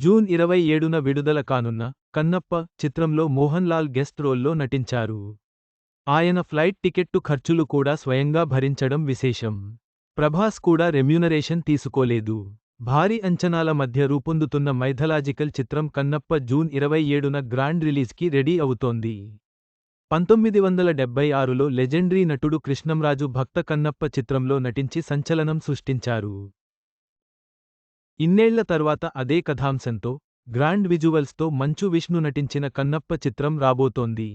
June 27న విడుదల కానున్న కన్నప్ప చిత్రంలో మోహన్ లాల్ గెస్ట్ రోల్లో నటించారు. ఆయన ఫ్లైట్ టికెట్టు ఖర్చులు కూడా స్వయంగా భరించడం విశేషం. ప్రభాస్ కూడా రెమ్యూనరేషన్ తీసుకోలేదు. భారీ అంచనాల మధ్య రూపొందుతున్న మైథలాజికల్ చిత్రం కన్నప్ప జూన్ 27న గ్రాండ్ రిలీజ్కి రెడీ అవుతోంది. 1976లో లెజెండరీ నటుడు కృష్ణంరాజు భక్త కన్నప్ప చిత్రంలో నటించి సంచలనం సృష్టించారు. ఇన్నేళ్ల తర్వాత అదే కథాంశంతో, గ్రాండ్ విజువల్స్తో మంచు విష్ణు నటించిన కన్నప్ప చిత్రం రాబోతోంది.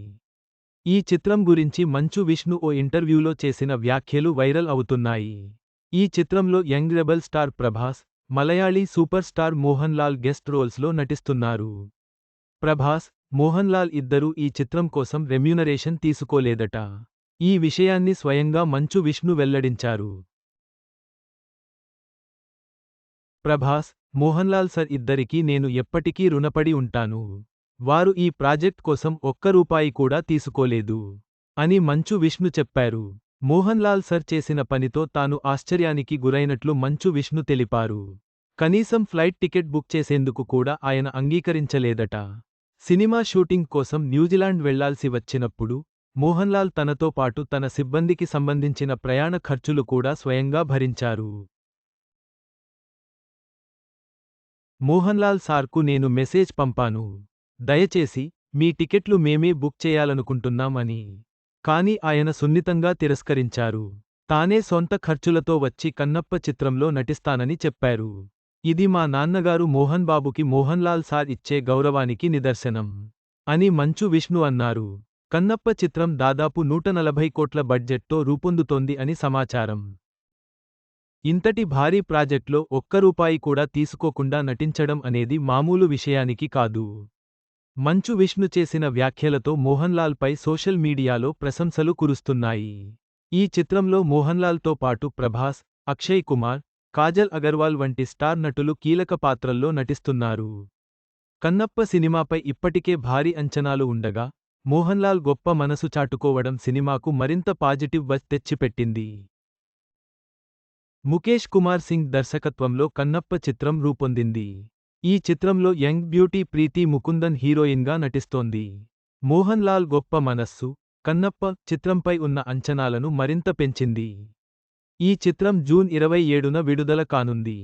ఈ చిత్రం గురించి మంచు విష్ణు ఓ ఇంటర్వ్యూలో చేసిన వ్యాఖ్యలు వైరల్ అవుతున్నాయి. ఈ చిత్రంలో young rebel star Prabhas, Malayali super star Mohanlal guest రోల్స్లో నటిస్తున్నారు. ప్రభాస్, మోహన్ లాల్ ఇద్దరూ ఈ చిత్రం కోసం రెమ్యూనరేషన్ తీసుకోలేదట. ఈ విషయాన్ని స్వయంగా మంచు విష్ణు వెల్లడించారు. ప్రభాస్, మోహన్ లాల్ సర్ ఇద్దరికీ నేను ఎప్పటికీ రుణపడి ఉంటాను. వారు ఈ ప్రాజెక్ట్ కోసం ఒక్క రూపాయి కూడా తీసుకోలేదు అని మంచు విష్ణు చెప్పారు. మోహన్ లాల్ సర్ చేసిన పనితో తాను ఆశ్చర్యానికి గురైనట్లు మంచు విష్ణు తెలిపారు. కనీసం ఫ్లైట్ టికెట్ బుక్ చేసేందుకు కూడా ఆయన అంగీకరించలేదట. సినిమా షూటింగ్ కోసం న్యూజిలాండ్ వెళ్లాల్సి వచ్చినప్పుడు, మోహన్ లాల్ తనతో పాటు తన సిబ్బందికి సంబంధించిన ప్రయాణ ఖర్చులు కూడా స్వయంగా భరించారు. మోహన్ లాల్ సార్కు నేను మెసేజ్ పంపాను. దయచేసి, మీ టికెట్లు మేమే బుక్ చేయాలనుకుంటున్నాం అని. కానీ ఆయన సున్నితంగా తిరస్కరించారు. తానే సొంత ఖర్చులతో వచ్చి కన్నప్ప చిత్రంలో నటిస్తానని చెప్పారు. ఇది మా నాన్నగారు మోహన్ బాబుకి మోహన్ లాల్ సార్ ఇచ్చే గౌరవానికి నిదర్శనం అని మంచు విష్ణు అన్నారు. కన్నప్ప చిత్రం దాదాపు 140 కోట్ల బడ్జెట్తో రూపొందుతోంది అని సమాచారం. ఇంతటి భారీ ప్రాజెక్ట్లో ఒక్క రూపాయి కూడా తీసుకోకుండా నటించడం అనేది మామూలు విషయానికి కాదు. మంచు విష్ణు చేసిన వ్యాఖ్యలతో మోహన్ లాల్ పై సోషల్ మీడియాలో ప్రశంసలు కురుస్తున్నాయి. ఈ చిత్రంలో మోహన్ లాల్ తో పాటు ప్రభాస్, అక్షయ్ కుమార్, కాజల్ అగర్వాల్ వంటి స్టార్ నటులు కీలక పాత్రల్లో నటిస్తున్నారు. కన్నప్ప సినిమాపై ఇప్పటికే భారీ అంచనాలు ఉండగా, మోహన్ లాల్ గొప్ప మనసు చాటుకోవడం సినిమాకు మరింత పాజిటివ్ బజ్ తెచ్చిపెట్టింది. ముఖేష్ కుమార్ సింగ్ దర్శకత్వంలో కన్నప్ప చిత్రం రూపొందింది. ఈ చిత్రంలో యంగ్ బ్యూటీ ప్రీతి ముకుందన్ హీరోయిన్గా నటిస్తోంది. మోహన్ లాల్ గొప్ప మనస్సు, కన్నప్ప చిత్రంపై ఉన్న అంచనాలను మరింత పెంచింది. ఈ చిత్రం జూన్ 27న విడుదల కానుంది.